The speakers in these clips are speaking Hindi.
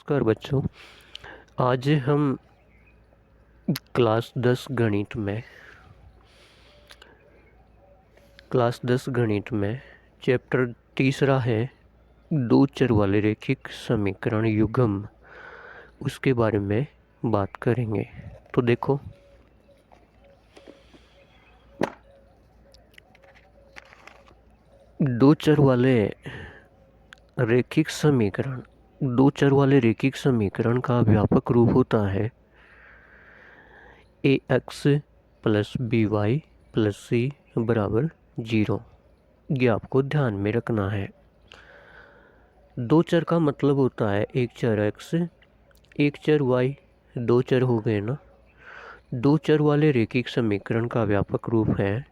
नमस्कार बच्चों। आज हम क्लास 10 गणित में चैप्टर तीसरा है दो चर वाले रैखिक समीकरण युग्म, उसके बारे में बात करेंगे। तो देखो, दो चर वाले रैखिक समीकरण का व्यापक रूप होता है ax plus by plus c बराबर 0। ये आपको ध्यान में रखना है। दो चर का मतलब होता है एक चर x, एक चर y, दो चर हो गए ना। दो चर वाले रैखिक समीकरण का व्यापक रूप है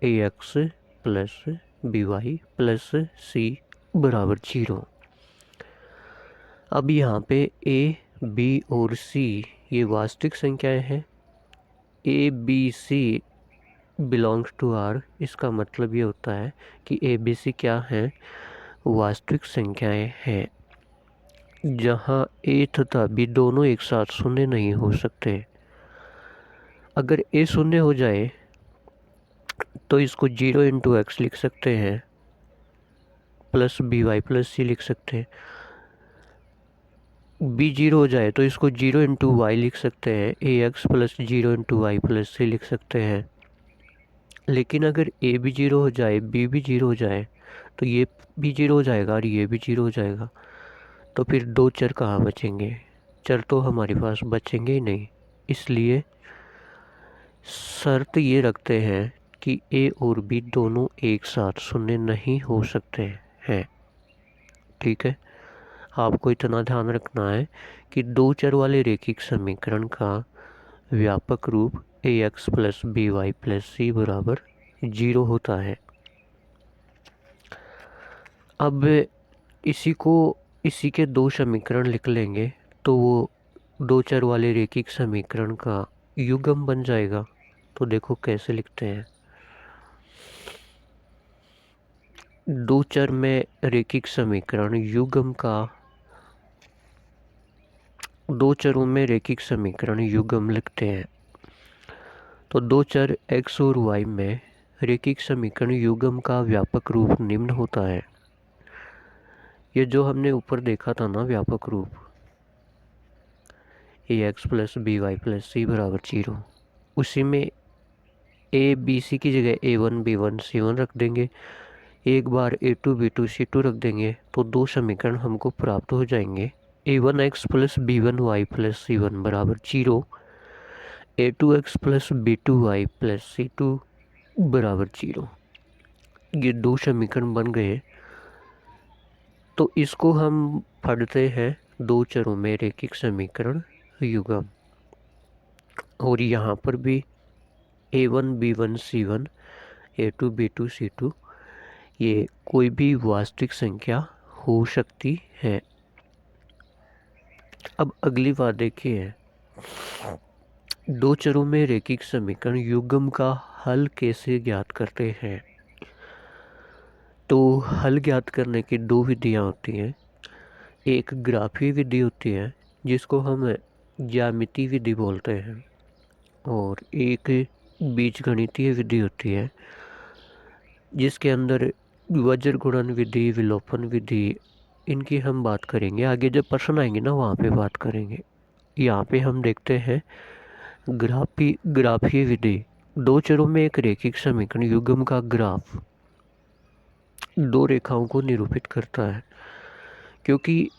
ax plus by plus c बराबर 0। अब यहाँ पे a, b और c ये वास्तविक संख्याएं हैं। a, b, c belongs to r। इसका मतलब ये होता है कि a, b, c क्या है? वास्तविक संख्याएं हैं, जहाँ a तथा b दोनों एक साथ शून्य नहीं हो सकते। अगर a शून्य हो जाए तो इसको 0 इंटू एक्स लिख सकते हैं, plus B Y plus C लिख सकते हैं। b 0 हो जाए तो इसको 0 इंटू वाई लिख सकते हैं, A X plus 0 into Y plus C लिख सकते हैं। लेकिन अगर a भी 0 हो जाए, b भी 0 हो जाए, तो ये भी 0 हो जाएगा और ये भी 0 हो जाएगा। तो फिर दो चर कहाँ बचेंगे? चर तो हमारे पास बचेंगे ही नहीं। इसलिए शर्त ये रखते हैं कि a और b दोनों एक साथ शून्य नहीं हो सकते हैं। ठीक है, आपको इतना ध्यान रखना है कि दो चर वाले रैखिक समीकरण का व्यापक रूप ax plus B Y plus C बराबर 0 होता है। अब इसी के दो समीकरण लिख लेंगे तो वो दो चर वाले रैखिक समीकरण का युग्म बन जाएगा। तो देखो कैसे लिखते हैं। दो चर में रैखिक समीकरण युग्म का दो चरों में रैखिक समीकरण युग्म लिखते हैं। तो दो चर x और y में रैखिक समीकरण युग्म का व्यापक रूप निम्न होता है। ये जो हमने ऊपर देखा था ना व्यापक रूप, ax plus B Y plus C बराबर 0, उसी में a b c की जगह a1 b1 c1 रख देंगे, एक बार a2 b2 c2 रख देंगे तो दो समीकरण हमको प्राप्त हो जाएंगे। a1x plus b1y plus c1 बराबर 0, a2x plus b2y plus c2 बराबर 0। ये दो समीकरण बन गए। तो इसको हम पढ़ते हैं दो चरों में रैखिक समीकरण युग्म। और यहाँ पर भी a1 b1 c1 a2 b2 c2 ये कोई भी वास्तविक संख्या हो सकती है। अब अगली बात देखिए, दो चरों में रैखिक समीकरण युग्म का हल कैसे ज्ञात करते हैं? तो हल ज्ञात करने की दो विधियां होती हैं। एक ग्राफीय विधि होती है जिसको हम ज्यामितीय विधि बोलते हैं, और एक बीजगणितीय विधि होती है जिसके अंदर वज्र गुणन विधि, विलोपन विधि, इनकी हम बात करेंगे। आगे जब प्रश्न आएंगे ना वहाँ पे बात करेंगे। यहाँ पे हम देखते हैं ग्राफीय विधि। दो चरों में एक रैखिक समीकरण युग्म का ग्राफ दो रेखाओं को निरूपित करता है। क्योंकि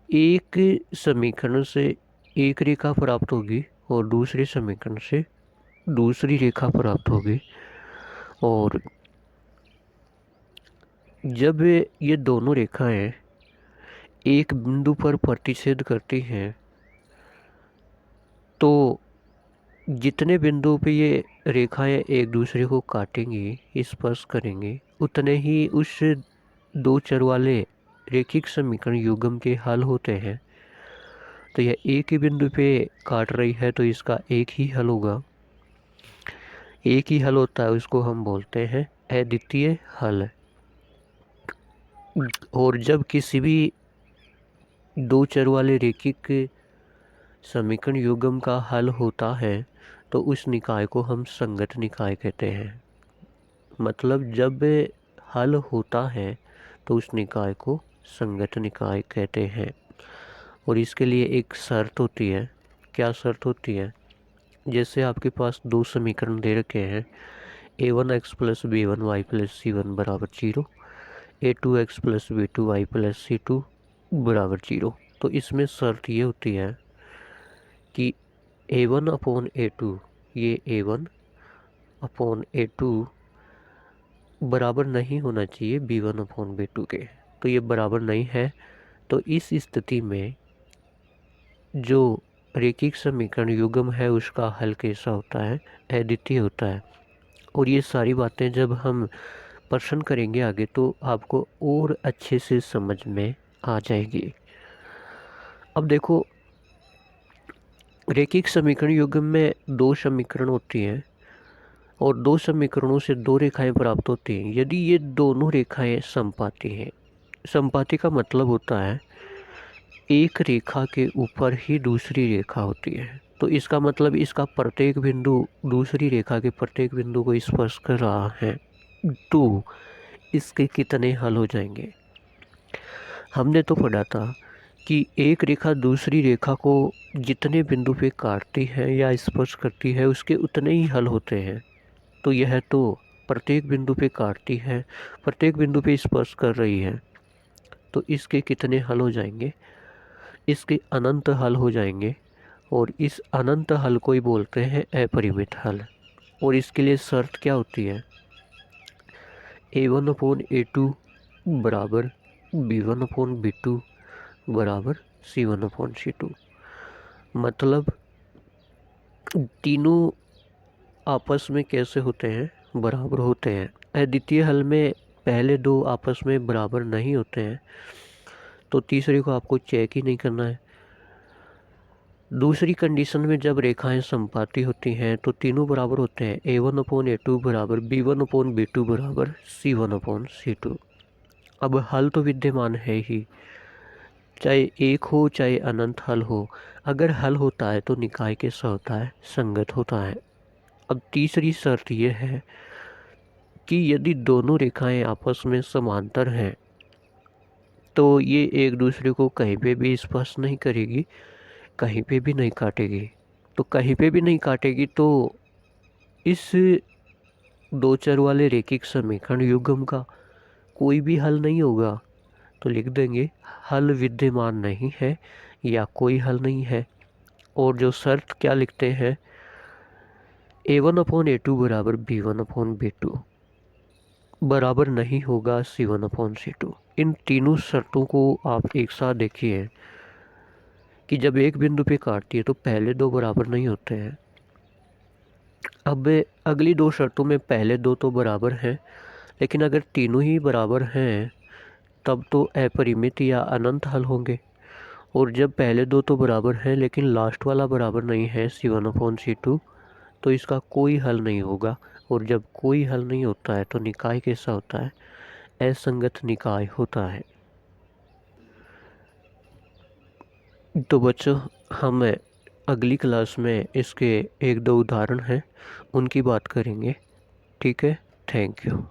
एक समीकरण से एक रेखा प्राप्त होगी और दूसरे समीकरण से दूसरी रेखा प्राप्त होगी, और जब ये दोनों रेखाएं एक बिंदु पर प्रतिच्छेद करती हैं तो जितने बिंदु पे ये रेखाएं एक दूसरे को काटेंगी, स्पर्श करेंगे, उतने ही उस दो चर वाले रैखिक समीकरण युग्म के हल होते हैं। तो यह एक ही बिंदु पे काट रही है तो इसका एक ही हल होगा। एक ही हल होता है, उसको हम बोलते हैं अद्वितीय हल। और जब किसी भी दो चर वाले रैखिक समीकरण युग्म का हल होता है तो उस निकाय को हम संगत निकाय कहते हैं। मतलब जब हल होता है तो उस निकाय को संगत निकाय कहते हैं। और इसके लिए एक शर्त होती है। क्या शर्त होती है? जैसे आपके पास दो समीकरण दे रखे हैं, a1x plus b1 y plus c1 बराबर 0, a2x plus b2 y plus c2 बराबर 0। तो इसमें शर्त ये होती है कि a1 अपॉन a2, ये a1 अपॉन a2 बराबर नहीं होना चाहिए b1 अपॉन b2 के। तो ये बराबर नहीं है। तो इस स्थिति में जो रैखिक समीकरण युग्म है उसका हल कैसा होता है? अद्वितीय होता है। और ये सारी बातें जब हम प्रश्न करेंगे आगे तो आपको और अच्छे से समझ में आ जाएगी। अब देखो, रैखिक समीकरण युग्म में दो समीकरण होती हैं और दो समीकरणों से दो रेखाएं प्राप्त होती हैं यदि ये दोनों रेखाएं समपाती हैं। समपाती का मतलब होता है एक रेखा के ऊपर ही दूसरी रेखा होती है। तो इसका मतलब इसका प्रत्येक बिंदु दूसरी रेखा के प्रत्येक बिंदु को स्पर्श कर रहा है। तो इसके कितने हल हो जाएंगे? हमने तो पढ़ा था कि एक रेखा दूसरी रेखा को जितने बिंदु पे काटती है या स्पर्श करती है उसके उतने ही हल होते हैं। तो यह तो प्रत्येक बिंदु पे काटती है, प्रत्येक बिंदु पे स्पर्श कर रही है, तो इसके कितने हल हो जाएंगे? इसके अनंत हल हो जाएंगे। और इस अनंत हल को ही बोलते हैं अपरिमित हल। और इसके लिए शर्त क्या होती है? a1 अपॉन a2 बराबर b1 अपॉन b2 बराबर c1 अपॉन c2। मतलब तीनों आपस में कैसे होते हैं? बराबर होते हैं। अद्वितीय हल में पहले दो आपस में बराबर नहीं होते हैं तो तीसरे को आपको चेक ही नहीं करना है। दूसरी कंडीशन में जब रेखाएं समपाती होती हैं तो तीनों बराबर होते हैं। a1 अपॉन a2 बराबर b1 अपॉन b2 बराबर c1 अपॉन c2। अब हल तो विद्यमान है ही, चाहे एक हो चाहे अनंत हल हो। अगर हल होता है तो निकाय कैसा होता है? संगत होता है। अब तीसरी शर्त यह है कि यदि दोनों रेखाएं आपस में समांतर हैं तो ये एक दूसरे को कहीं पे भी स्पर्श नहीं करेगी, कहीं पे भी नहीं काटेगी। तो कहीं पे भी नहीं काटेगी तो इस दो चर वाले रैखिक समीकरण युग्म का कोई भी हल नहीं होगा। तो लिख देंगे हल विद्यमान नहीं है या कोई हल नहीं है। और जो शर्त क्या लिखते हैं? a1 अपॉन a2 बराबर b1 अपॉन b2 बराबर नहीं होगा c1 अपॉन c2। इन तीनों शर्तों को आप एक साथ देखिए कि जब एक बिंदु पे काटती है तो पहले दो बराबर नहीं होते हैं। अब अगली दो शर्तों में पहले दो तो बराबर हैं, लेकिन अगर तीनों ही बराबर हैं तब तो अपरिमित या अनंत हल होंगे। और जब पहले दो तो बराबर हैं लेकिन लास्ट वाला बराबर नहीं है c1 अपॉन c2 तो इसका कोई हल नहीं होगा। और जब कोई हल नहीं होता है तो निकाय कैसा होता है? असंगत निकाय होता है। तो बच्चों, हम अगली क्लास में इसके एक दो उदाहरण हैं उनकी बात करेंगे। ठीक है, थैंक यू।